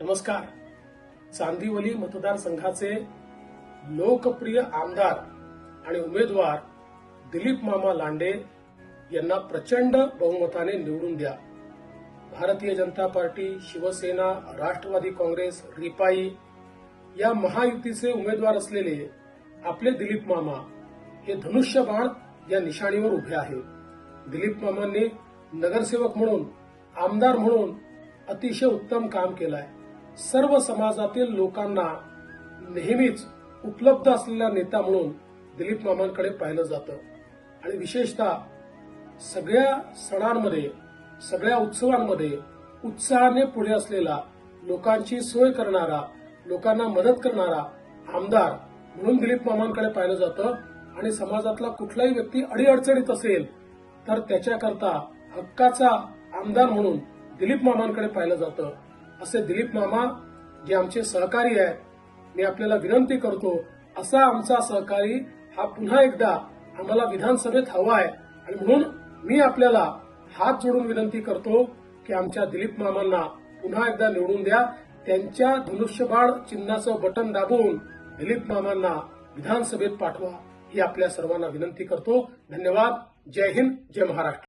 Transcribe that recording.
नमस्कार. चांदिवली मतदारसंघाचे लोकप्रिय आमदार आणि उमेदवार दिलीप मामा लांडे यांना प्रचंड बहुमताने निवडून द्या. भारतीय जनता पार्टी, शिवसेना, राष्ट्रवादी काँग्रेस, रिपाई या महायुतीचे उमेदवार असलेले आपले दिलीप मामा हे धनुष्यबाण या निशाणीवर उभे आहेत. दिलीप मामांनी नगरसेवक म्हणून, आमदार म्हणून अतिशय उत्तम काम केलं आहे. सर्व समाजातील लोकांना नेहमीच उपलब्ध असलेला नेता म्हणून दिलीप मामांकडे पाहिलं जातं आणि विशेषतः सगळ्या सणांमध्ये, सगळ्या उत्सवांमध्ये उत्साहाने पुढे असलेला, लोकांची सोय करणारा, लोकांना मदत करणारा आमदार म्हणून दिलीप मामांकडे पाहिलं जातं. आणि समाजातला कुठलाही व्यक्ती अडीअडचणीत असेल तर त्याच्याकरता हक्काचा आमदार म्हणून दिलीप मामांकडे पाहिलं जातं. असे दिलीप मामा जे आमचे सहकारी आहेत, मी आपल्याला विनंती करतो, असा आमचा सहकारी हा पुन्हा एकदा आम्हाला विधानसभेत हवा आहे. आणि म्हणून मी आपल्याला हात जोडून विनंती करतो की आमच्या दिलीप मामांना पुन्हा एकदा निवडून द्या. त्यांच्या धनुष्यबाण चिन्हाचं बटन दाबून दिलीप मामांना विधानसभेत पाठवा ही आपल्या सर्वांना विनंती करतो. धन्यवाद. जय हिंद, जय महाराष्ट्र.